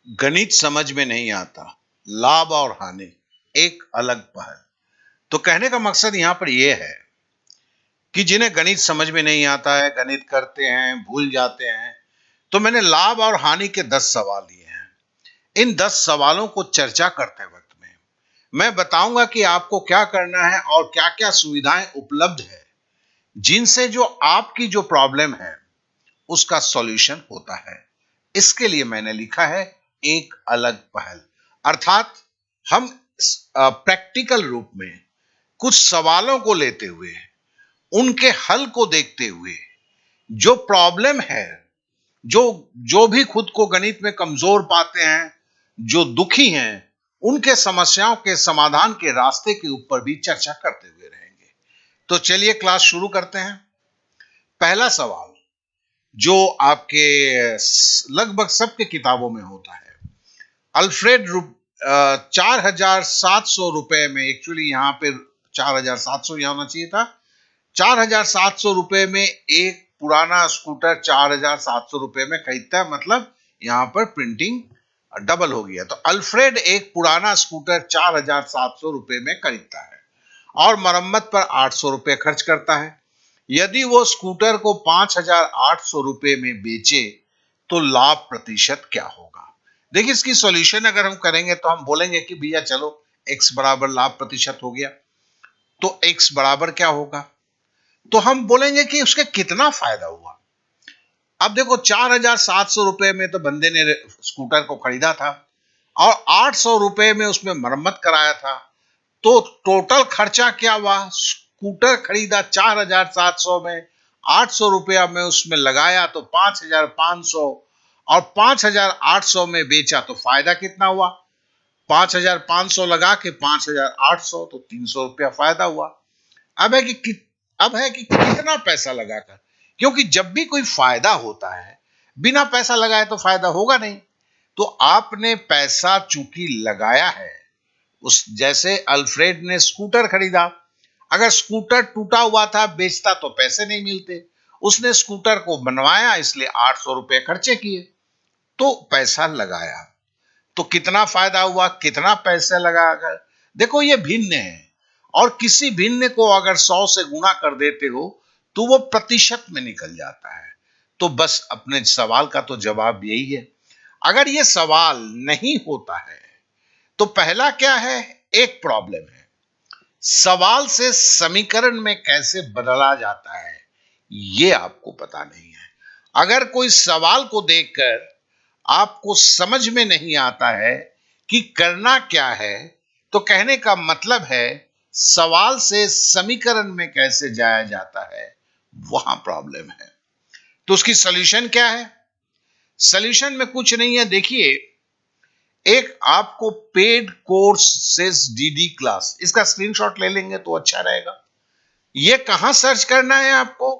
गणित समझ में नहीं आता, लाभ और हानि एक अलग पहल। तो कहने का मकसद यहां पर यह है कि जिन्हें गणित समझ में नहीं आता है, गणित करते हैं, भूल जाते हैं, तो मैंने लाभ और हानि के 10 सवाल लिए हैं। इन 10 सवालों को चर्चा करते वक्त में मैं बताऊंगा कि आपको क्या करना है और क्या क्या सुविधाएं उपलब्ध है जिनसे जो आपकी जो प्रॉब्लम है उसका सॉल्यूशन होता है। इसके लिए मैंने लिखा है एक अलग पहल, अर्थात हम प्रैक्टिकल रूप में कुछ सवालों को लेते हुए, उनके हल को देखते हुए, जो प्रॉब्लम है, जो जो भी खुद को गणित में कमजोर पाते हैं, जो दुखी हैं, उनके समस्याओं के समाधान के रास्ते के ऊपर भी चर्चा करते हुए रहेंगे। तो चलिए क्लास शुरू करते हैं। पहला सवाल जो आपके लगभग सबके किताबों में होता है, अल्फ्रेड 4,700 रुपए में, एक्चुअली यहां पे 4,700 यहां होना चाहिए था, 4,700 रुपए में एक पुराना स्कूटर 4,700 रुपए में खरीदता है, मतलब यहां पर प्रिंटिंग डबल हो गया। तो अल्फ्रेड एक पुराना स्कूटर 4,700 रुपए में खरीदता है और मरम्मत पर 800 रुपए खर्च करता है। यदि वो स्कूटर को 5,800 रुपए में बेचे तो लाभ प्रतिशत क्या होगा? देखिए, इसकी सॉल्यूशन अगर हम करेंगे तो हम बोलेंगे कि भैया चलो x बराबर लाभ प्रतिशत हो गया, तो x बराबर क्या होगा? तो हम बोलेंगे कि उसके कितना फायदा हुआ। अब देखो, 4,700 रुपए में तो बंदे ने स्कूटर को खरीदा था और 800 रुपए में उसमें मरम्मत कराया था, तो टोटल खर्चा क्या हुआ? स्कूटर खरीदा 4,700 में, 800 रुपया में उसमें लगाया तो 5,500, और 5,800 में बेचा तो फायदा कितना हुआ? 5,500 लगा के 5,800, तो 300 रुपया फायदा हुआ। अब है कि कितना पैसा लगाकर, क्योंकि जब भी कोई फायदा होता है बिना पैसा लगाए तो फायदा होगा नहीं। तो आपने पैसा चूंकि लगाया है, उस जैसे अल्फ्रेड ने स्कूटर खरीदा, अगर स्कूटर टूटा हुआ था बेचता तो पैसे नहीं मिलते, उसने स्कूटर को बनवाया इसलिए 800 रुपए खर्चे किए, तो पैसा लगाया, तो कितना फायदा हुआ, कितना पैसा लगाकर। देखो, ये भिन्न है, और किसी भिन्न को अगर 100 से गुणा कर देते हो तो वो प्रतिशत में निकल जाता है। तो बस अपने सवाल का तो जवाब यही है। अगर ये सवाल नहीं होता है तो पहला क्या है? एक प्रॉब्लम है, सवाल से समीकरण में कैसे बदला जाता है ये आपको पता नहीं है। अगर कोई सवाल को देखकर आपको समझ में नहीं आता है कि करना क्या है, तो कहने का मतलब है सवाल से समीकरण में कैसे जाया जाता है, वहां प्रॉब्लम है। तो उसकी सॉल्यूशन क्या है? सॉल्यूशन में कुछ नहीं है। देखिए, एक आपको पेड कोर्सेज डीडी क्लास, इसका स्क्रीनशॉट ले लेंगे तो अच्छा रहेगा। यह कहां सर्च करना है आपको?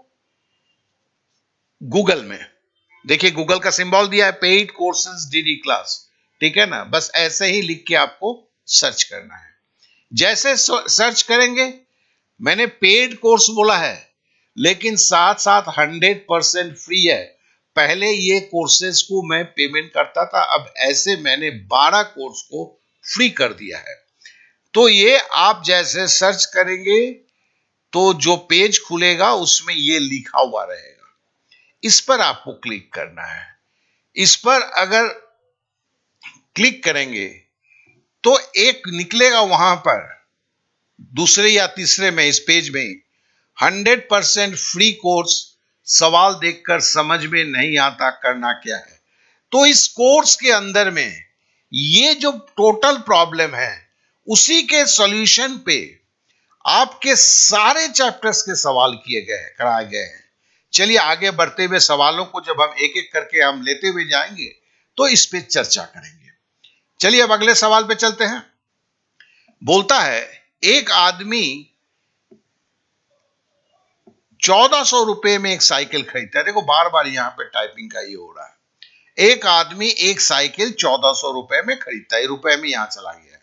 गूगल में। देखिए, गूगल का सिंबल दिया है, पेड कोर्सेज डीडी क्लास, ठीक है ना? बस ऐसे ही लिख के आपको सर्च करना है। जैसे सर्च करेंगे, मैंने पेड कोर्स बोला है लेकिन साथ साथ 100% फ्री है। पहले ये कोर्सेज को मैं पेमेंट करता था, अब ऐसे मैंने 12 कोर्स को फ्री कर दिया है। तो ये आप जैसे सर्च करेंगे तो जो पेज खुलेगा उसमें ये लिखा हुआ रहेगा, इस पर आपको क्लिक करना है। इस पर अगर क्लिक करेंगे तो एक निकलेगा वहां पर, दूसरे या तीसरे में, इस पेज में 100% फ्री कोर्स, सवाल देखकर समझ में नहीं आता करना क्या है। तो इस कोर्स के अंदर में ये जो टोटल प्रॉब्लम है उसी के सॉल्यूशन पे आपके सारे चैप्टर्स के सवाल किए गए, कराए गए हैं। चलिए आगे बढ़ते हुए सवालों को जब हम एक एक करके हम लेते हुए जाएंगे तो इस पे चर्चा करेंगे। चलिए अब अगले सवाल पे चलते हैं। बोलता है, एक आदमी 1,400 रुपए में एक साइकिल खरीदता है। देखो, बार बार यहां पे टाइपिंग का ये हो रहा है। एक आदमी एक साइकिल 1,400 रुपए में खरीदता है, रुपए में यहां चला गया है,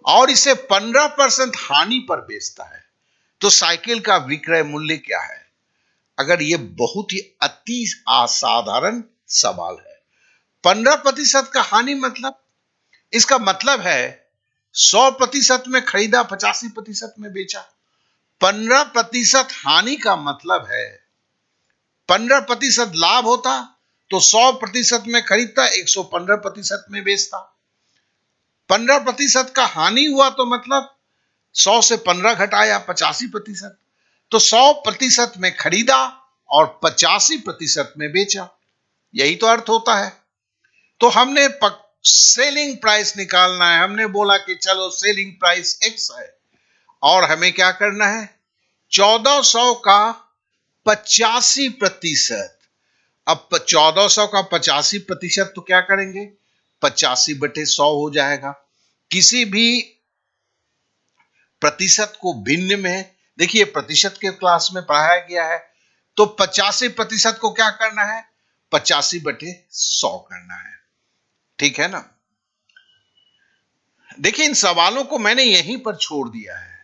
और इसे 15% हानि पर बेचता है, तो साइकिल का विक्रय मूल्य क्या है? अगर ये बहुत ही अति असाधारण सवाल है, 15% का हानि मतलब, इसका मतलब है 100% में खरीदा, 85% में बेचा। 15% हानि का मतलब है 15% लाभ होता तो 100% में खरीदता, 115% में बेचता। 15% का हानि हुआ तो मतलब 100 से 15 घटाया 85%, तो 100% में खरीदा और 85% में बेचा। यही तो अर्थ होता है। तो हमने सेलिंग प्राइस निकालना है। हमने बोला कि चलो सेलिंग प्राइस x है और हमें क्या करना है, 1400 का 85%। अब 1400 का 85% तो क्या करेंगे, 85/100 हो जाएगा। किसी भी प्रतिशत को भिन्न में, देखिए प्रतिशत के क्लास में पढ़ाया गया है, तो 85% को क्या करना है, 85/100 करना है। ठीक है ना। देखिए इन सवालों को मैंने यहीं पर छोड़ दिया है,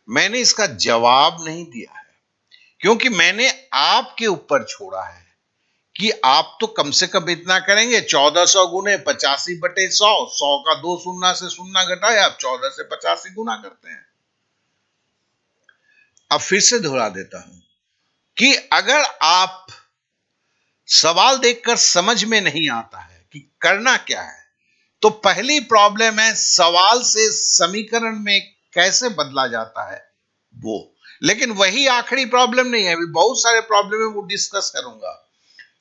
मैंने इसका जवाब नहीं दिया है, क्योंकि मैंने आपके ऊपर छोड़ा है कि आप तो कम से कम इतना करेंगे, 1400 गुने 85/100, 100 का 2 शून्य से शून्य घटाए, आप 14 से 85 गुना करते हैं। अब फिर से दोहरा देता हूं कि अगर आप सवाल देखकर समझ में नहीं आता है कि करना क्या है, तो पहली प्रॉब्लम है सवाल से समीकरण में कैसे बदला जाता है वो। लेकिन वही आखिरी प्रॉब्लम नहीं है, अभी बहुत सारे प्रॉब्लम है वो डिस्कस करूंगा।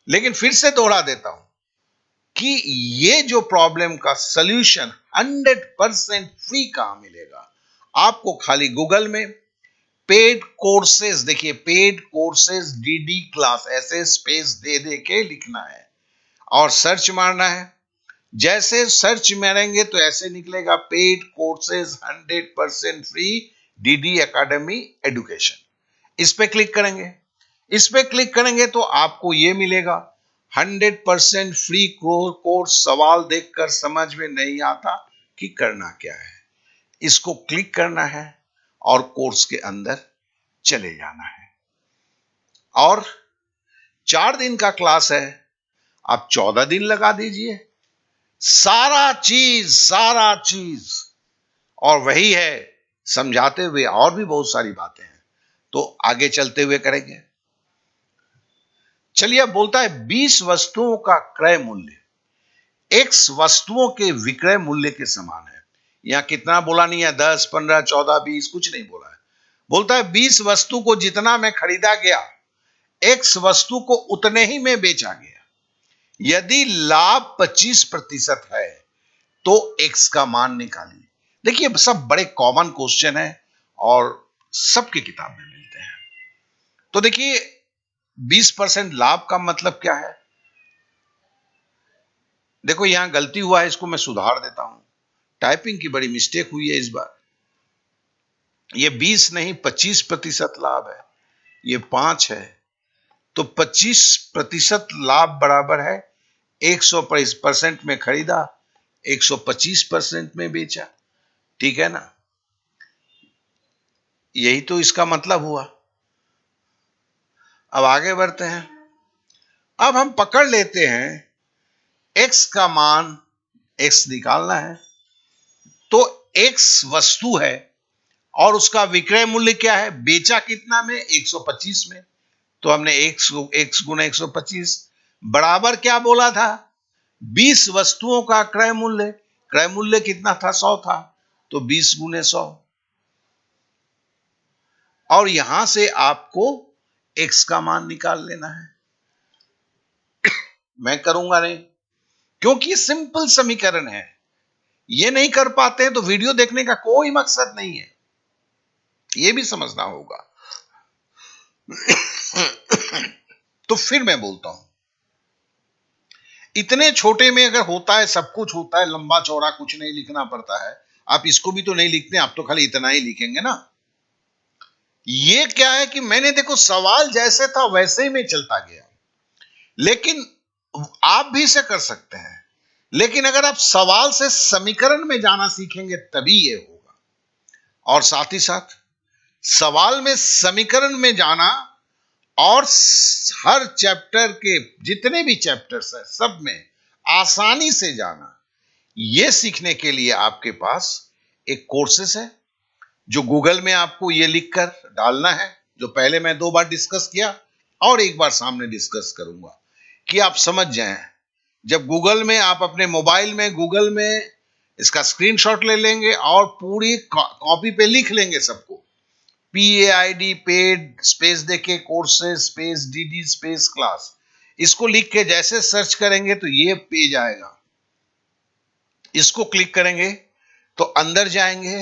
लेकिन फिर से दोहरा देता हूं कि ये जो प्रॉब्लम का सॉल्यूशन 100% फ्री कहां मिलेगा आपको, खाली गूगल में पेड कोर्सेज, देखिए पेड कोर्सेज डीडी क्लास ऐसे स्पेस दे दे के लिखना है और सर्च मारना है। जैसे सर्च मारेंगे तो ऐसे निकलेगा, paid courses 100% free DD academy education. इस पे क्लिक करेंगे, इस पे क्लिक करेंगे तो आपको ये मिलेगा 100% फ्री कोर्स। सवाल देखकर समझ में नहीं आता कि करना क्या है, इसको क्लिक करना है और कोर्स के अंदर चले जाना है। और 4 दिन का क्लास है, आप 14 दिन लगा दीजिए, सारा चीज और वही है, समझाते हुए और भी बहुत सारी बातें हैं, तो आगे चलते हुए करेंगे। चलिए अब बोलता है 20 वस्तुओं का क्रय मूल्य x वस्तुओं के विक्रय मूल्य के समान है। यहां कितना बोला नहीं है, 10, 15, 14, 20 कुछ नहीं बोला है। बोलता है 20 वस्तु को जितना में खरीदा गया, x वस्तु को उतने ही में बेचा गया। यदि लाभ 25% है तो x का मान निकालिए। देखिए सब बड़े कॉमन क्वेश्चन है और सबकी किताब में मिलते हैं। तो देखिए 20% लाभ का मतलब क्या है, देखो यहां गलती हुआ है, इसको मैं सुधार देता हूं। टाइपिंग की बड़ी मिस्टेक हुई है इस बार। ये 20 नहीं 25% लाभ है, ये 5 है, तो 25% लाभ बराबर है 100% में खरीदा, 125% में बेचा। ठीक है ना, यही तो इसका मतलब हुआ। अब आगे बढ़ते हैं। अब हम पकड़ लेते हैं x का मान, x निकालना है, तो x वस्तु है और उसका विक्रय मूल्य क्या है, बेचा कितना में, 125 में, तो हमने x गुना 125 बराबर क्या बोला था, 20 वस्तुओं का क्रय मूल्य कितना था, 100 था, तो 20 गुने 100। और यहां से आपको x का मान निकाल लेना है। मैं करूंगा नहीं, क्योंकि ये सिंपल समीकरण है। ये नहीं कर पाते हैं तो वीडियो देखने का कोई मकसद नहीं है, ये भी समझना होगा। तो फिर मैं बोलता हूं, इतने छोटे में अगर होता है, सब कुछ होता है, लंबा चौड़ा कुछ नहीं लिखना पड़ता है। आप इसको भी तो नहीं लिखते, आप तो खाली इतना ही लिखेंगे ना। ये क्या है कि मैंने देखो सवाल जैसे था वैसे ही में चलता गया, लेकिन आप भी इसे कर सकते हैं। लेकिन अगर आप सवाल से समीकरण में जाना सीखेंगे तभी ये होगा। और साथ ही साथ सवाल में समीकरण में जाना और हर चैप्टर के जितने भी चैप्टर्स हैं सब में आसानी से जाना, ये सीखने के लिए आपके पास एक कोर्सेस है जो गूगल में आपको ये लिखकर डालना है, जो पहले मैं 2 बार डिस्कस किया और एक बार सामने डिस्कस करूंगा कि आप समझ जाएं। जब गूगल में आप अपने मोबाइल में गूगल में इसका स्क्रीनशॉट ले लेंगे और पूरी कॉपी पे लिख लेंगे सबको, PAID पेड स्पेस देके courses space DD space class, इसको लिख के जैसे सर्च करेंगे तो ये पेज आएगा। इसको क्लिक करेंगे तो अंदर जाएंगे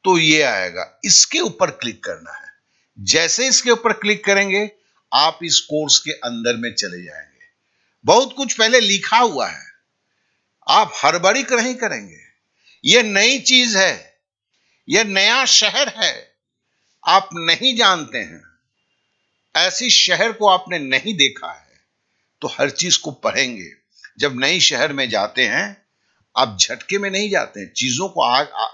तो ये आएगा, इसके ऊपर क्लिक करना है। जैसे इसके ऊपर क्लिक करेंगे आप इस कोर्स के अंदर में चले जाएंगे। बहुत कुछ पहले लिखा हुआ है, आप हड़बड़ी नहीं करेंगे। यह नई चीज है, यह नया शहर है, आप नहीं जानते हैं, ऐसी शहर को आपने नहीं देखा है, तो हर चीज को पढ़ेंगे। जब नई शहर में जाते हैं आप झटके में नहीं जाते हैं, चीजों को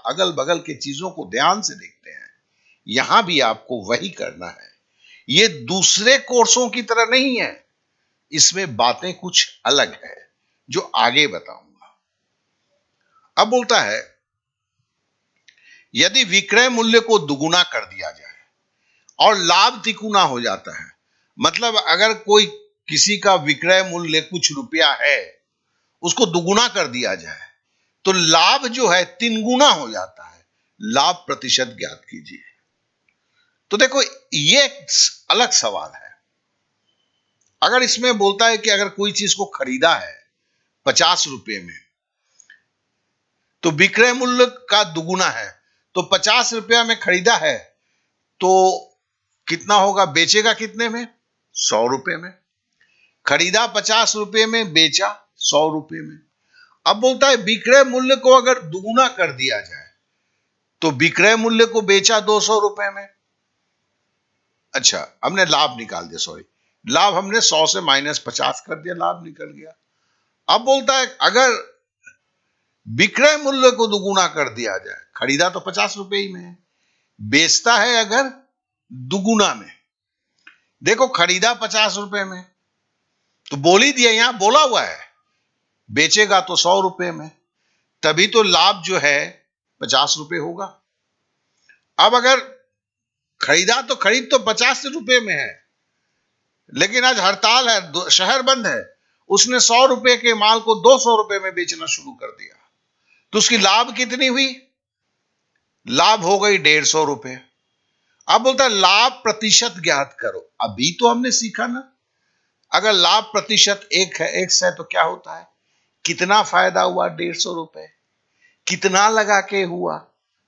अगल बगल के चीजों को ध्यान से देखते हैं। यहां भी आपको वही करना है। ये दूसरे कोर्सों की तरह नहीं है, इसमें बातें कुछ अलग है जो आगे बताऊंगा। अब बोलता है यदि विक्रय मूल्य को दुगुना कर दिया जाए और लाभ तिगुना हो जाता है, मतलब अगर कोई किसी का विक्रय मूल्य कुछ रुपया है, उसको दुगुना कर दिया जाए तो लाभ जो है 3 गुना हो जाता है। लाभ प्रतिशत ज्ञात कीजिए। तो देखो ये एक अलग सवाल है। अगर इसमें बोलता है कि अगर कोई चीज को खरीदा है 50 रुपये में, तो विक्रय मूल्य का दुगुना है, तो 50 रुपया में खरीदा है तो कितना होगा, बेचेगा कितने में, 100 रुपये में। खरीदा 50 रुपये में, बेचा 100 रुपये में। अब बोलता है विक्रय मूल्य को अगर दुगुना कर दिया जाए तो विक्रय मूल्य को बेचा 200 रुपये में। अच्छा, हमने लाभ निकाल दिया, सॉरी, लाभ हमने 100 से -50 कर दिया, लाभ निकल गया। अब बोलता है अगर विक्रय मूल्य को दुगुना कर दिया जाए, खरीदा तो 50 रुपये ही में है, बेचता है अगर दुगुना में। देखो खरीदा 50 रुपये में तो बोल ही दिया, यहां बोला हुआ है बेचेगा तो 100 रुपये में, तभी तो लाभ जो है 50 रुपये होगा। अब अगर खरीदा तो खरीद तो 50 रुपये में है, लेकिन आज हड़ताल है, शहर बंद है, उसने 100 रुपये के माल को 200 रुपये में बेचना शुरू कर दिया, तो उसकी लाभ कितनी हुई, लाभ हो गई 150 रुपये। अब बोलता है लाभ प्रतिशत ज्ञात करो। अभी तो हमने सीखा ना, अगर लाभ प्रतिशत 1 है, 1 है तो क्या होता है, कितना फायदा हुआ, 150 रुपये। कितना लगा के हुआ,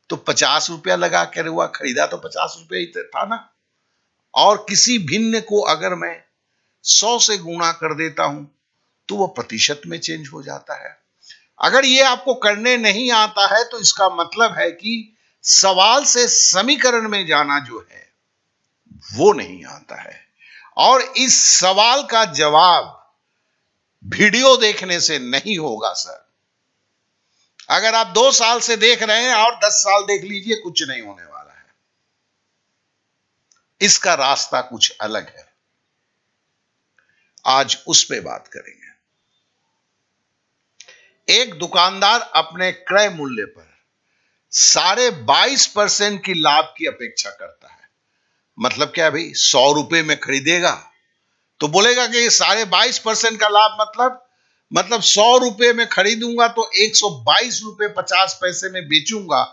तो 50 रुपया लगा कर हुआ, खरीदा तो 50 रुपये ही था ना। और किसी भिन्न को अगर मैं 100 से गुणा कर देता हूं तो वह प्रतिशत में चेंज हो जाता है। अगर ये आपको करने नहीं आता है तो इसका मतलब है कि सवाल से समीकरण में जाना जो है वो नहीं आता है। और इस सवाल का जवाब वीडियो देखने से नहीं होगा सर। अगर आप 2 साल से देख रहे हैं और 10 साल देख लीजिए, कुछ नहीं होने वाला है। इसका रास्ता कुछ अलग है, आज उस पे बात करेंगे। एक दुकानदार अपने क्रय मूल्य पर 22.5% की लाभ की अपेक्षा करता है। मतलब क्या भाई, 100 रुपए में खरीदेगा तो बोलेगा कि 22.5% का लाभ, मतलब 100 रुपए में खरीदूंगा तो 122 रुपए 50 पैसे में बेचूंगा,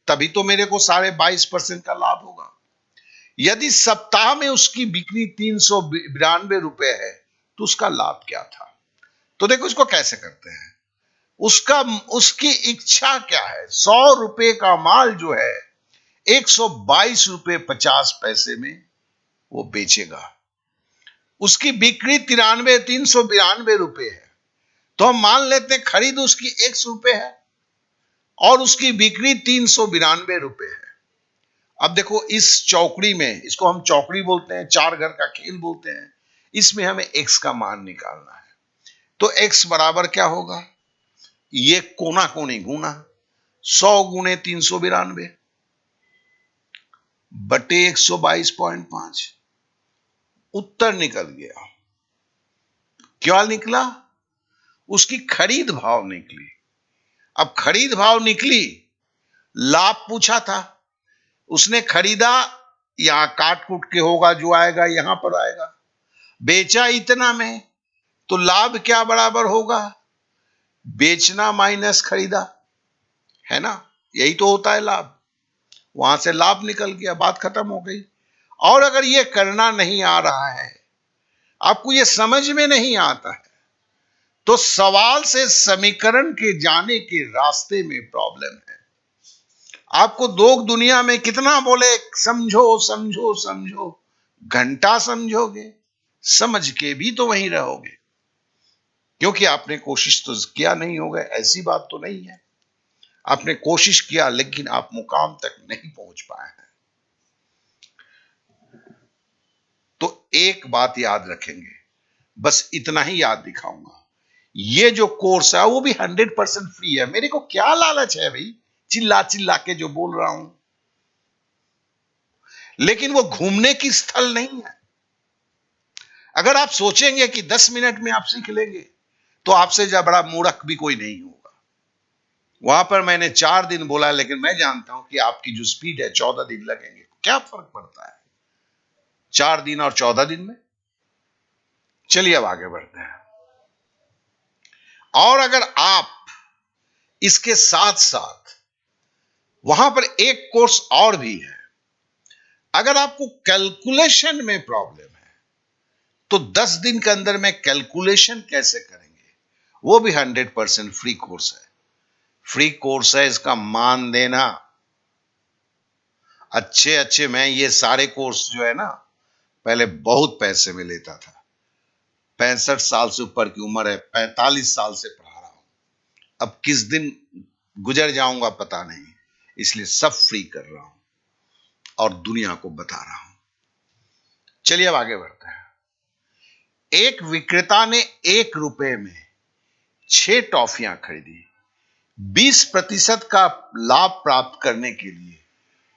तभी तो मेरे को 22.5% का लाभ होगा। यदि सप्ताह में उसकी बिक्री 392 रुपए है तो उसका लाभ क्या था। तो देखो इसको कैसे करते हैं, उसकी इच्छा क्या है। 100 रुपए का माल जो है 122 रुपए 50 पैसे में वो बेचेगा। उसकी बिक्री 392 रुपए है, तो हम मान लेते हैं खरीद उसकी 100 रुपए है और उसकी बिक्री 392 रुपए है। अब देखो इस चौकड़ी में, इसको हम चौकड़ी बोलते हैं, 4 घर का खेल बोलते हैं, इसमें हमें x का मान निकालना है। तो x बराबर क्या होगा, ये कोना कोनी गुना 100 गुणे 392 बटे 122.5, उत्तर निकल गया। क्या निकला, उसकी खरीद भाव निकली। अब खरीद भाव निकली, लाभ पूछा था, उसने खरीदा, यहां काट कूट के होगा जो आएगा यहां पर आएगा, बेचा इतना में, तो लाभ क्या बराबर होगा? बेचना माइनस खरीदा, है ना? यही तो होता है लाभ। वहां से लाभ निकल गया, बात खत्म हो गई। और अगर ये करना नहीं आ रहा है, आपको ये समझ में नहीं आता है, तो सवाल से समीकरण के जाने के रास्ते में प्रॉब्लम है। आपको लोग दुनिया में कितना बोले समझो समझो समझो, घंटा समझोगे, समझ के भी तो वहीं रहोगे, क्योंकि आपने कोशिश तो किया नहीं होगा। ऐसी बात तो नहीं है, आपने कोशिश किया लेकिन आप मुकाम तक नहीं पहुंच पाए हैं। तो एक बात याद रखेंगे, बस इतना ही याद दिखाऊंगा, ये जो कोर्स है वो भी 100% फ्री है। मेरे को क्या लालच है भाई, चिल्ला चिल्ला के जो बोल रहा हूं, लेकिन वो घूमने की स्थल नहीं है। अगर आप सोचेंगे कि 10 मिनट में आप सीख लेंगे, तो आपसे ज्यादा बड़ा मूर्ख भी कोई नहीं होगा। वहां पर मैंने 4 दिन बोला, लेकिन मैं जानता हूं कि आपकी जो स्पीड है 14 दिन लगेंगे। क्या फर्क पड़ता है 4 दिन और 14 दिन में? चलिए अब आगे बढ़ते हैं। और अगर आप इसके साथ साथ वहां पर एक कोर्स और भी है, अगर आपको कैलकुलेशन में प्रॉब्लम है, तो 10 दिन के अंदर में कैलकुलेशन कैसे करेंगे, वो भी 100% फ्री कोर्स है। फ्री कोर्स है, इसका मान देना। अच्छे मैं ये सारे कोर्स जो है ना, पहले बहुत पैसे में लेता था। 65 साल से ऊपर की उम्र है, 45 साल से पढ़ा रहा हूं। अब किस दिन गुजर जाऊंगा पता नहीं, इसलिए सब फ्री कर रहा हूं और दुनिया को बता रहा हूं। चलिए अब आगे बढ़ते हैं। एक विक्रेता ने 1 रुपए में 6 टॉफियां खरीदी। 20% का लाभ प्राप्त करने के लिए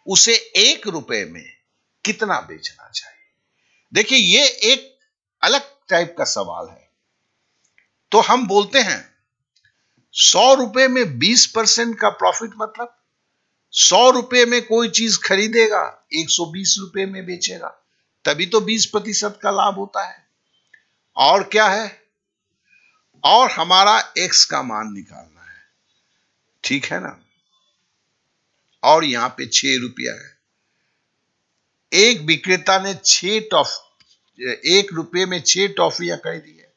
उसे 1 रुपए में कितना बेचना चाहिए? देखिए, ये एक अलग टाइप का सवाल है। तो हम बोलते हैं 100 रुपए में 20% का प्रॉफिट, मतलब 100 रुपए में कोई चीज खरीदेगा, 120 रुपए में बेचेगा, तभी तो 20% का लाभ होता है। और क्या है? और हमारा एक्स का मान निकालना है, ठीक है ना? और यहां पे 6 रुपया है। एक विक्रेता ने 1 रुपये में 6 टॉफियां खरीदी है,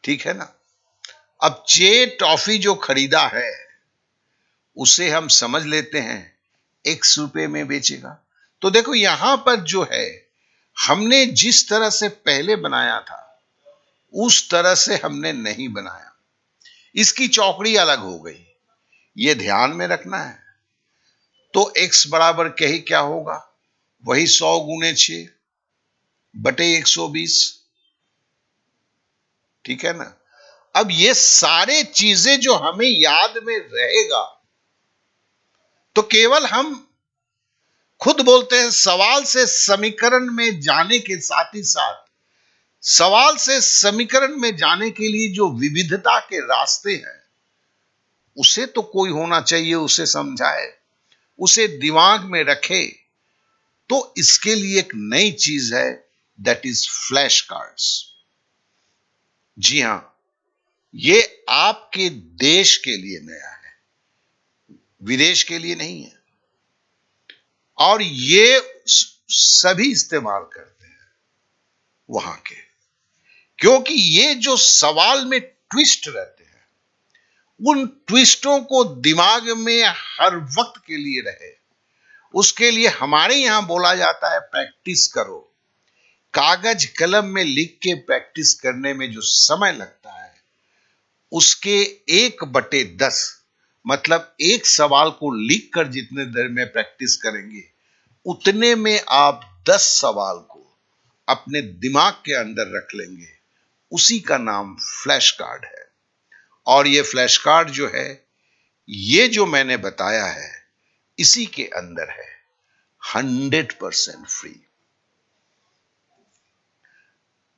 ठीक है ना? अब 6 टॉफी जो खरीदा है, उसे हम समझ लेते हैं X रुपए में बेचेगा। तो देखो यहां पर जो है, हमने जिस तरह से पहले बनाया था उस तरह से हमने नहीं बनाया, इसकी चौकड़ी अलग हो गई, यह ध्यान में रखना है। तो X बराबर क्या होगा? वही 100 गुने 6 बटे 120, ठीक है ना? अब ये सारे चीजें जो हमें याद में रहेगा, तो केवल हम खुद बोलते हैं सवाल से समीकरण में जाने के साथ ही साथ, सवाल से समीकरण में जाने के लिए जो विविधता के रास्ते हैं, उसे तो कोई होना चाहिए, उसे समझाए, उसे दिमाग में रखे। तो इसके लिए एक नई चीज है, दैट इज फ्लैश कार्ड्स। जी हां, ये आपके देश के लिए नया है, विदेश के लिए नहीं है। और ये सभी इस्तेमाल करते हैं वहां के, क्योंकि ये जो सवाल में ट्विस्ट रहते हैं, उन ट्विस्टों को दिमाग में हर वक्त के लिए रहे, उसके लिए हमारे यहां बोला जाता है प्रैक्टिस करो। कागज कलम में लिख के प्रैक्टिस करने में जो समय लगता है, उसके 1/10, मतलब एक सवाल को लिखकर जितने देर में प्रैक्टिस करेंगे, उतने में आप 10 सवाल को अपने दिमाग के अंदर रख लेंगे। उसी का नाम फ्लैश कार्ड है। और ये फ्लैश कार्ड जो है, ये जो मैंने बताया है, इसी के अंदर है, 100% फ्री।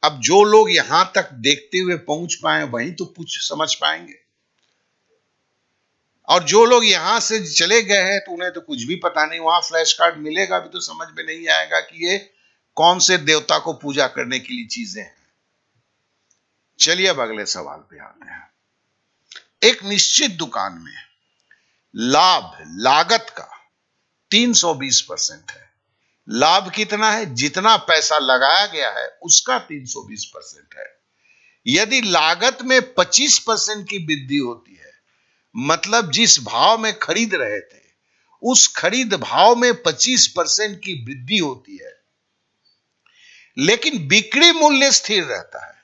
अब जो लोग यहां तक देखते हुए पहुंच पाए वही तो कुछ समझ पाएंगे, और जो लोग यहां से चले गए हैं तो उन्हें तो कुछ भी पता नहीं, वहां फ्लैश कार्ड मिलेगा भी तो समझ में नहीं आएगा कि ये कौन से देवता को पूजा करने के लिए चीजें हैं। चलिए अब अगले सवाल पे आते हैं। एक निश्चित दुकान में लागत का 320% है। लाभ कितना है? जितना पैसा लगाया गया है उसका 320% है। यदि लागत में 25% की वृद्धि होती है, मतलब जिस भाव में खरीद रहे थे उस खरीद भाव में 25% की वृद्धि होती है, लेकिन बिक्री मूल्य स्थिर रहता है,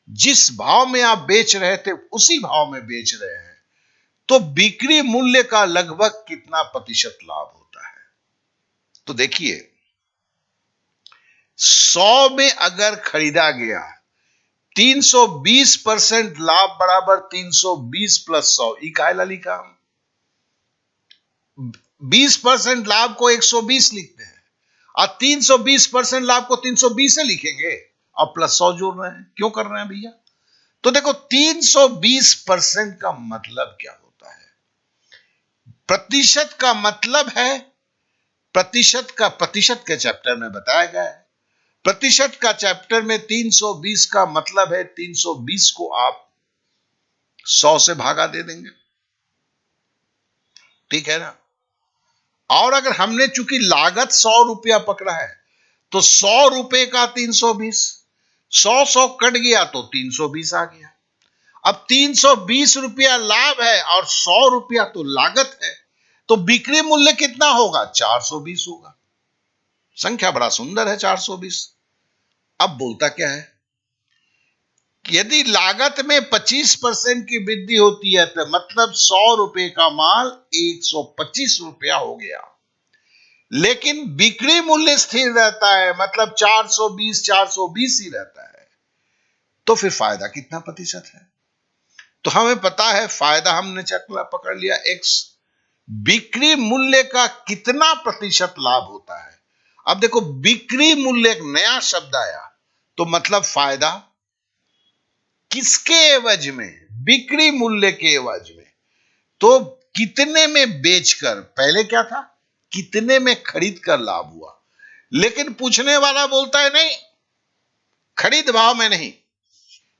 जिस भाव में आप बेच रहे थे उसी भाव में बेच रहे हैं, तो बिक्री मूल्य का लगभग कितना प्रतिशत लाभ होता है? तो देखिए, 100 में अगर खरीदा गया 320% लाभ बराबर 320 प्लस 100, इकाई लिखा हम 20% लाभ को 120 लिखते हैं और 320% लाभ को 320 से लिखेंगे और प्लस 100 जोड़ रहे हैं। क्यों कर रहे हैं भैया? तो देखो 320% का मतलब क्या होता है? प्रतिशत का मतलब है, प्रतिशत के चैप्टर में बताया गया है, प्रतिशत का चैप्टर में 320 का मतलब है 320 को आप 100 से भागा दे देंगे, ठीक है ना? और अगर हमने चूंकि लागत 100 रुपया पकड़ा है तो 100 रुपए का 320, 100 कट गया तो 320 आ गया। अब 320 रुपया लाभ है और 100 रुपया तो लागत है, तो बिक्री मूल्य कितना होगा? 420 होगा। संख्या बड़ा सुंदर है 420। अब बोलता क्या है? यदि लागत में 25% की वृद्धि होती है तो मतलब 100 रुपए का माल 125 रुपया हो गया, लेकिन बिक्री मूल्य स्थिर रहता है, मतलब 420 ही रहता है, तो फिर फायदा कितना प्रतिशत है? तो हमें पता है फायदा हमने चकला पकड़ लिया x, बिक्री मूल्य का कितना प्रतिशत लाभ होता है। अब देखो बिक्री मूल्य एक नया शब्द आया, तो मतलब फायदा किसके एवज में? बिक्री मूल्य के एवज में। तो कितने में बेचकर, पहले क्या था? कितने में खरीद कर लाभ हुआ, लेकिन पूछने वाला बोलता है नहीं, खरीद भाव में नहीं,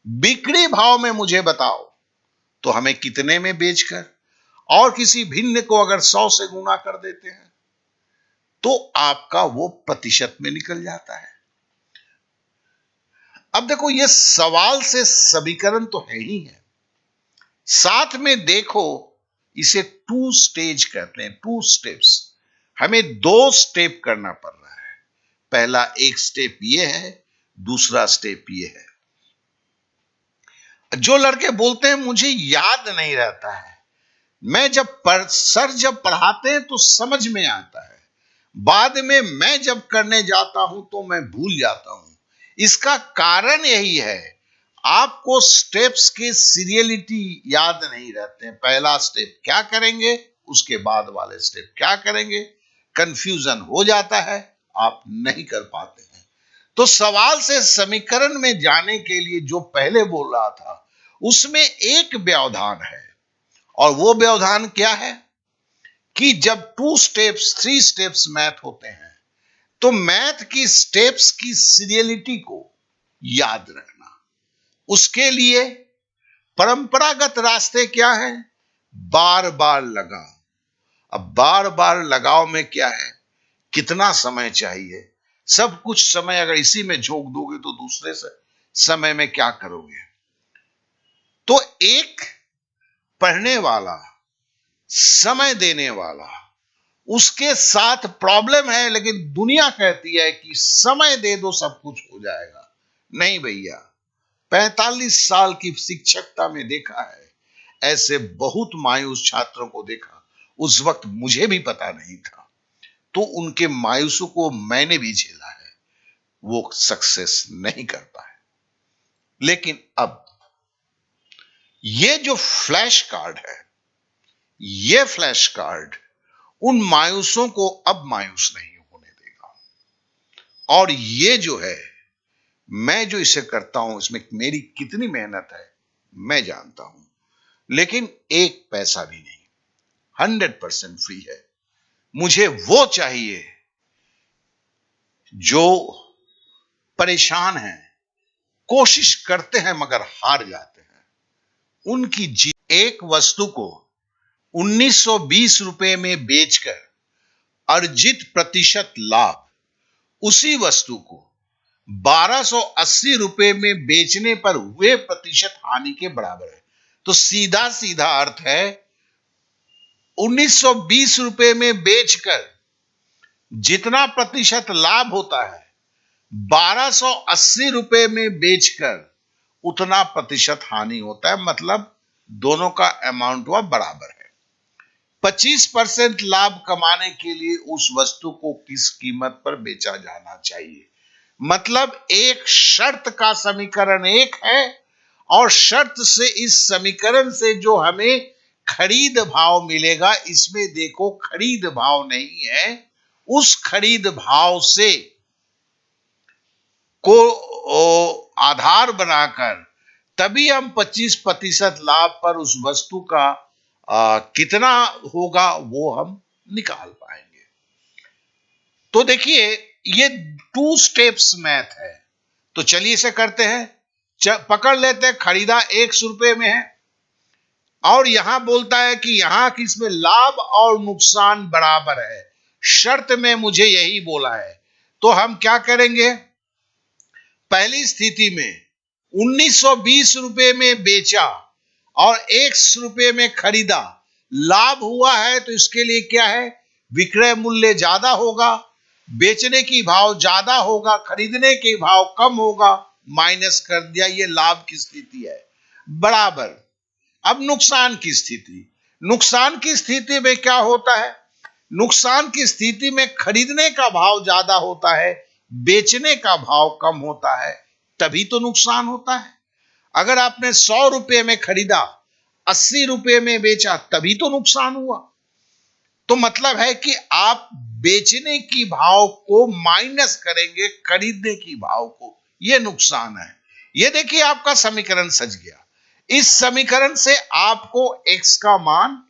बिक्री भाव में मुझे बताओ। तो हमें कितने में बेचकर और किसी भिन्न को अगर 100 से गुणा कर देते हैं तो आपका वो प्रतिशत में निकल जाता है। अब देखो ये सवाल से समीकरण तो है ही है, साथ में देखो इसे 2 स्टेज कहते हैं, 2 स्टेप्स। हमें 2 स्टेप करना पड़ रहा है। पहला एक स्टेप ये है, दूसरा स्टेप ये है। जो लड़के बोलते हैं मुझे याद नहीं रहता है, मैं सर जब पढ़ाते हैं तो समझ में आता है, बाद में मैं जब करने जाता हूं तो मैं भूल जाता हूं। इसका कारण यही है, आपको स्टेप्स की सीरियलिटी याद नहीं रहते हैं। पहला स्टेप क्या करेंगे, उसके बाद वाले स्टेप क्या करेंगे, कंफ्यूजन हो जाता है, आप नहीं कर पाते हैं। तो सवाल से समीकरण में जाने के लिए जो पहले बोल रहा था उसमें एक व्यवधान है, और वो व्यवधान क्या है कि जब 2 स्टेप्स 3 स्टेप्स मैथ होते हैं तो मैथ की स्टेप्स की सीरियलिटी को याद रखना, उसके लिए परंपरागत रास्ते क्या है? बार बार लगाओ। अब बार बार लगाओ में क्या है, कितना समय चाहिए, सब कुछ समय अगर इसी में झोंक दोगे तो दूसरे से समय में क्या करोगे? तो एक पढ़ने वाला, समय देने वाला, उसके साथ प्रॉब्लम है, लेकिन दुनिया कहती है कि समय दे दो सब कुछ हो जाएगा। नहीं भैया, 45 साल की शिक्षकता में देखा है, ऐसे बहुत मायूस छात्रों को देखा। उस वक्त मुझे भी पता नहीं था, तो उनके मायूसों को मैंने भी झेला है, वो सक्सेस नहीं कर पाए। लेकिन अब ये जो फ्लैश कार्ड है, ये फ्लैश कार्ड उन मायूसों को अब मायूस नहीं होने देगा, और ये जो है मैं जो इसे करता हूं इसमें मेरी कितनी मेहनत है मैं जानता हूं, लेकिन एक पैसा भी नहीं, 100% फ्री है। मुझे वो चाहिए जो परेशान हैं, कोशिश करते हैं मगर हार जाते हैं, उनकी एक वस्तु को 1920 रुपए में बेचकर अर्जित प्रतिशत लाभ उसी वस्तु को 1280 रुपए में बेचने पर हुए प्रतिशत हानि के बराबर है। तो सीधा सीधा अर्थ है 1920 रुपए में बेचकर जितना प्रतिशत लाभ होता है 1280 रुपए में बेचकर उतना प्रतिशत हानि होता है, मतलब दोनों का अमाउंट हुआ बराबर है। 25% लाभ कमाने के लिए उस वस्तु को किस कीमत पर बेचा जाना चाहिए, मतलब एक शर्त का समीकरण एक है और शर्त से इस समीकरण से जो हमें खरीद भाव मिलेगा, इसमें देखो खरीद भाव नहीं है, उस खरीद भाव से को आधार बनाकर तभी हम 25% लाभ पर उस वस्तु का कितना होगा वो हम निकाल पाएंगे। तो देखिए ये 2 स्टेप्स मैथ है, तो चलिए इसे करते हैं। पकड़ लेते हैं खरीदा 100 रुपए में है और यहां बोलता है कि यहां किसमें लाभ और नुकसान बराबर है, शर्त में मुझे यही बोला है। तो हम क्या करेंगे, पहली स्थिति में 1920 रुपए में बेचा और 100 रुपए में खरीदा, लाभ हुआ है तो इसके लिए क्या है, विक्रय मूल्य ज्यादा होगा, बेचने की भाव ज्यादा होगा, खरीदने के भाव कम होगा, माइनस कर दिया, ये लाभ की स्थिति है, बराबर। अब नुकसान की स्थिति, नुकसान की स्थिति में क्या होता है, नुकसान की स्थिति में खरीदने का भाव ज्यादा होता है, बेचने का भाव कम होता है, तभी तो नुकसान होता है। अगर आपने 100 रुपए में खरीदा 80 रुपए में बेचा तभी तो नुकसान हुआ। तो मतलब है कि आप बेचने की भाव को माइनस करेंगे खरीदने की भाव को, यह नुकसान है। यह देखिए आपका समीकरण सज गया, इस समीकरण से आपको x का मान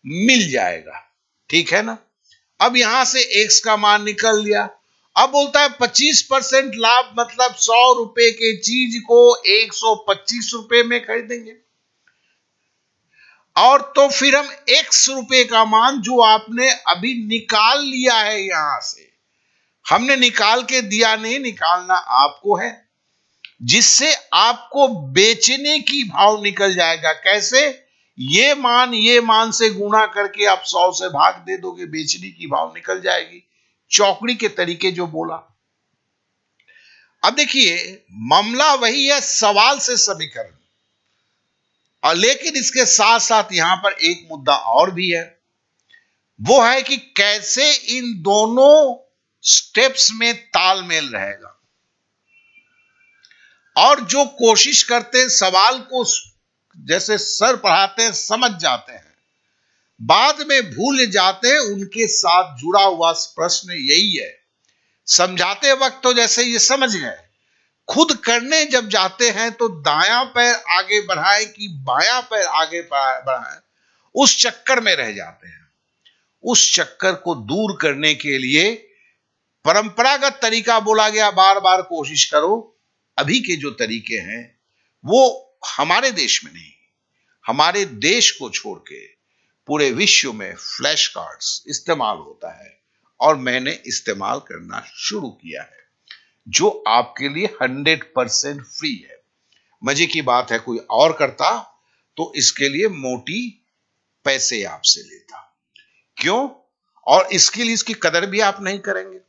मिल जाएगा, ठीक है ना। अब यहां से x का मान निकल लिया। अब बोलता है 25% लाभ, मतलब 100 रुपए के चीज को 125 रुपए में खरीदेंगे। और तो फिर हम x रुपए का मान जो आपने अभी निकाल लिया है, यहां से हमने निकाल के दिया नहीं, निकालना आपको है, जिससे आपको बेचने की भाव निकल जाएगा। कैसे, ये मान से गुणा करके आप 100 से भाग दे दोगे, बेचने की भाव निकल जाएगी, चौकड़ी के तरीके जो बोला। अब देखिए मामला वही है, सवाल से समीकरण, और लेकिन इसके साथ साथ यहां पर एक मुद्दा और भी है, वो है कि कैसे इन दोनों स्टेप्स में तालमेल रहेगा। और जो कोशिश करते हैं सवाल को जैसे सर पढ़ाते हैं समझ जाते हैं, बाद में भूल जाते हैं, उनके साथ जुड़ा हुआ प्रश्न यही है। समझाते वक्त तो जैसे ये समझ गए, खुद करने जब जाते हैं तो दायां पैर आगे बढ़ाएं कि बायां पैर आगे बढ़ाएं, उस चक्कर में रह जाते हैं। उस चक्कर को दूर करने के लिए परंपरागत तरीका बोला गया, बार बार कोशिश करो। अभी के जो तरीके हैं वो हमारे देश में नहीं, हमारे देश को छोड़ के पूरे विश्व में फ्लैश कार्ड्स इस्तेमाल होता है, और मैंने इस्तेमाल करना शुरू किया है, जो आपके लिए 100% फ्री है। मजे की बात है, कोई और करता तो इसके लिए मोटी पैसे आपसे लेता। क्यों? और इसके लिए इसकी कदर भी आप नहीं करेंगे।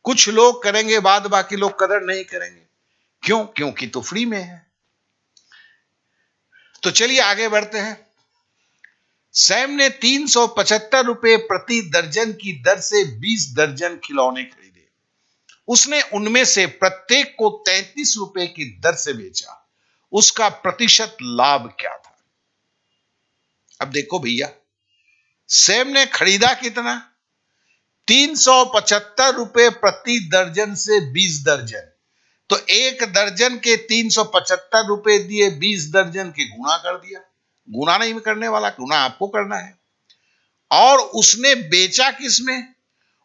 कुछ लोग करेंगे, बाद बाकी लोग कदर नहीं करेंगे। क्यों? क्योंकि तो फ्री में है। तो चलिए आगे बढ़ते हैं। सैम ने 375 रुपए प्रति दर्जन की दर से 20 दर्जन खिलौने खरीदे। उसने उनमें से प्रत्येक को 33 रुपए की दर से बेचा। उसका प्रतिशत लाभ क्या था? अब देखो भैया, सैम ने खरीदा कितना? 375 रुपए प्रति दर्जन से 20 दर्जन। तो 1 दर्जन के 375 रुपए दिए, 20 दर्जन के गुणा कर दिया। गुणा नहीं करने वाला, गुणा आपको करना है। और उसने बेचा किसमें?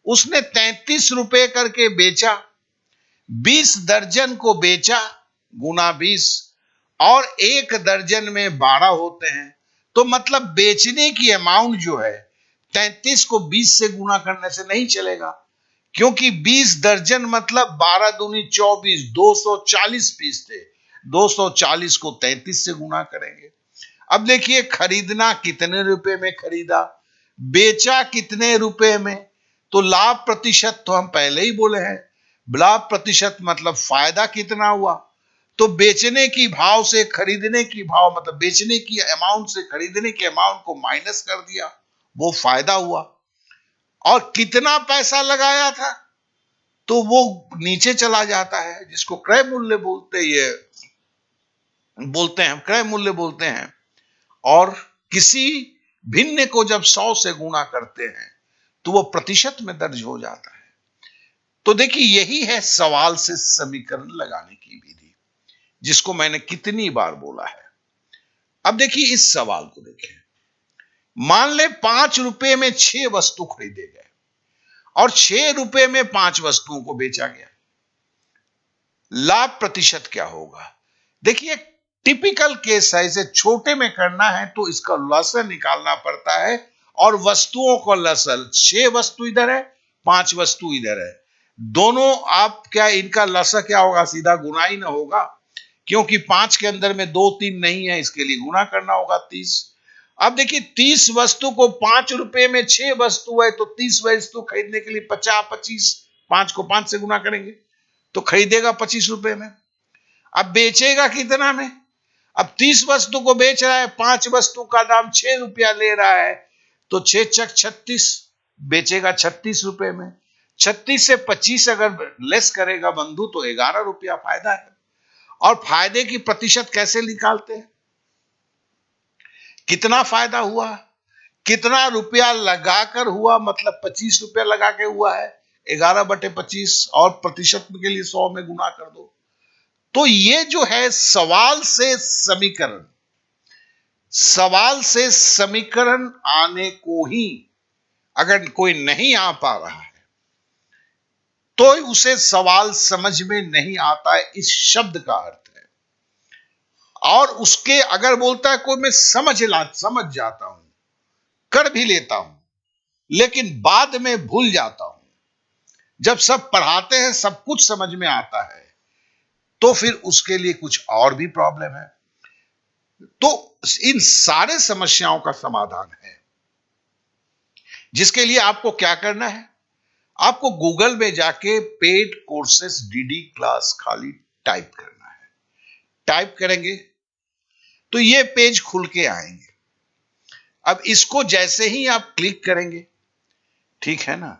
उसने 33 रुपए करके बेचा, 20 दर्जन को बेचा, गुना 20, और 1 दर्जन में 12 होते हैं। तो मतलब बेचने की अमाउंट जो है 33 को 20 से गुना करने से नहीं चलेगा, क्योंकि 20 दर्जन मतलब 12 दूनी 24, 240 पीस थे। 240 को 33 से गुना करेंगे। अब देखिए खरीदना कितने रुपए में खरीदा, बेचा कितने रुपए में। तो लाभ प्रतिशत तो हम पहले ही बोले हैं, लाभ प्रतिशत मतलब फायदा कितना हुआ। तो बेचने की भाव से खरीदने की भाव, मतलब बेचने की अमाउंट से खरीदने के अमाउंट को माइनस कर दिया, वो फायदा हुआ। और कितना पैसा लगाया था तो वो नीचे चला जाता है, जिसको क्रय मूल्य बोलते हैं, क्रय मूल्य बोलते हैं। और किसी भिन्न को जब 100 से गुणा करते हैं तो वो प्रतिशत में दर्ज हो जाता है। तो देखिए यही है सवाल से समीकरण लगाने की विधि, जिसको मैंने कितनी बार बोला है। अब देखिए इस सवाल को देखिए, मान ले 5 रुपए में 6 वस्तु खरीदे गए और 6 रुपए में 5 वस्तुओं को बेचा गया। लाभ प्रतिशत क्या होगा? देखिए टिपिकल केस है, इसे छोटे में करना है तो इसका लसल निकालना पड़ता है, और वस्तुओं का लसल, 6 वस्तु इधर है, 5 वस्तु इधर है, दोनों आप क्या इनका लसल क्या होगा? सीधा गुना ही ना होगा, क्योंकि 5 के अंदर में 2 3 नहीं है, इसके लिए गुना करना होगा 30। अब देखिए 30 वस्तु को 5 रुपए में 6 वस्तु है, तो 30 वस्तु खरीदने के लिए 50 25, 5 को 5 से गुना करेंगे तो खरीदेगा 25 रुपए में। अब बेचेगा कितना में? अब 30 वस्तु को बेच रहा है, 5 वस्तु का दाम 6 रुपया ले रहा है, तो 6 चक 36, बेचेगा 36 रुपए में। 36 से 25 अगर लेस करेगा बंधु तो 11 रुपया फायदा है। और फायदे की प्रतिशत कैसे निकालते हैं? कितना फायदा हुआ, कितना रुपया लगाकर हुआ, मतलब 25 रुपया लगा के हुआ है, 11/25, और प्रतिशत के लिए 100 में गुना कर दो। तो ये जो है सवाल से समीकरण, सवाल से समीकरण आने को ही अगर कोई नहीं आ पा रहा है तो उसे सवाल समझ में नहीं आता है, इस शब्द का अर्थ है। और उसके अगर बोलता है कोई मैं समझ जाता हूं, कर भी लेता हूं, लेकिन बाद में भूल जाता हूं, जब सब पढ़ाते हैं सब कुछ समझ में आता है, तो फिर उसके लिए कुछ और भी प्रॉब्लम है। तो इन सारे समस्याओं का समाधान है, जिसके लिए आपको क्या करना है? आपको गूगल में जाके पेड कोर्सेस डीडी क्लास खाली टाइप करना है। टाइप करेंगे तो ये पेज खुल के आएंगे। अब इसको जैसे ही आप क्लिक करेंगे, ठीक है ना,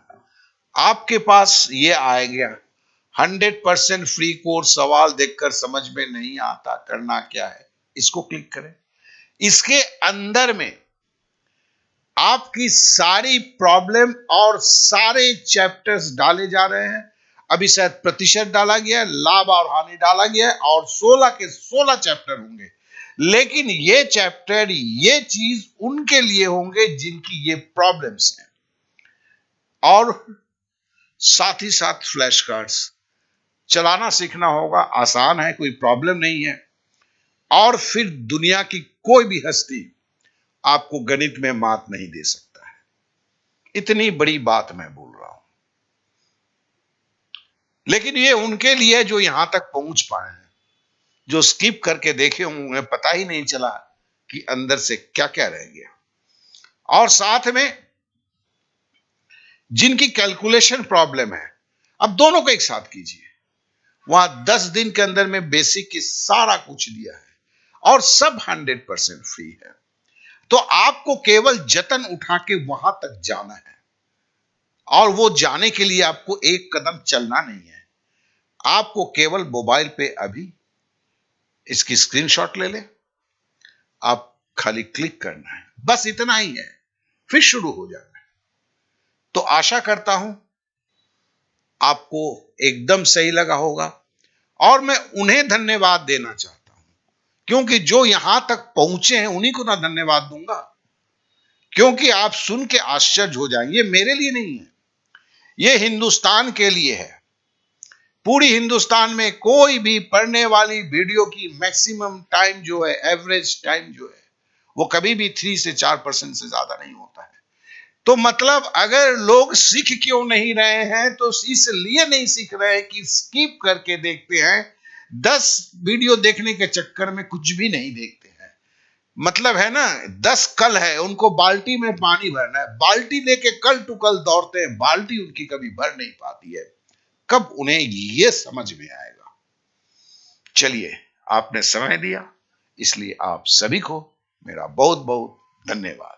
आपके पास ये आएगा 100% फ्री कोर्स, सवाल देखकर समझ में नहीं आता, करना क्या है? इसको क्लिक करें। इसके अंदर में आपकी सारी प्रॉब्लम और सारे चैप्टर्स डाले जा रहे हैं। अभी शायद प्रतिशत डाला गया है, लाभ और हानि डाला गया है, और 16 के 16 चैप्टर होंगे। लेकिन ये चैप्टर, ये चीज उनके लिए होंगे जिनकी ये प्रॉब्लम्स हैं। और साथ ही साथ फ्लैश कार्ड्स चलाना सीखना होगा, आसान है, कोई प्रॉब्लम नहीं है। और फिर दुनिया की कोई भी हस्ती आपको गणित में मात नहीं दे सकता है। इतनी बड़ी बात मैं बोल रहा हूं, लेकिन ये उनके लिए जो यहां तक पहुंच पाए हैं, जो स्किप करके देखे होंगे, पता ही नहीं चला कि अंदर से क्या क्या रह गया। और साथ में जिनकी कैलकुलेशन प्रॉब्लम है, अब दोनों को एक साथ कीजिए। वहां 10 दिन के अंदर में बेसिक की सारा कुछ दिया है और सब 100% फ्री है। तो आपको केवल जतन उठा के वहां तक जाना है, और वो जाने के लिए आपको एक कदम चलना नहीं है। आपको केवल मोबाइल पे अभी इसकी स्क्रीनशॉट ले ले, आप खाली क्लिक करना है, बस इतना ही है, फिर शुरू हो जाना है। तो आशा करता हूं आपको एकदम सही लगा होगा, और मैं उन्हें धन्यवाद देना चाहता हूं, क्योंकि जो यहां तक पहुंचे हैं उन्हीं को ना धन्यवाद दूंगा, क्योंकि आप सुन के आश्चर्य हो जाएंगे, मेरे लिए नहीं है, ये हिंदुस्तान के लिए है। पूरी हिंदुस्तान में कोई भी पढ़ने वाली वीडियो की मैक्सिमम टाइम जो है, एवरेज टाइम जो है, वो कभी भी 3 से 4% से ज्यादा नहीं होता है। तो मतलब अगर लोग सीख क्यों नहीं रहे हैं, तो इसलिए नहीं सीख रहे हैं कि स्किप करके देखते हैं, 10 वीडियो देखने के चक्कर में कुछ भी नहीं देखते हैं। मतलब है ना, 10 कल है, उनको बाल्टी में पानी भरना है, बाल्टी लेके कल टू कल दौड़ते हैं, बाल्टी उनकी कभी भर नहीं पाती है। कब उन्हें यह समझ में आएगा? चलिए, आपने समय दिया, इसलिए आप सभी को मेरा बहुत बहुत धन्यवाद।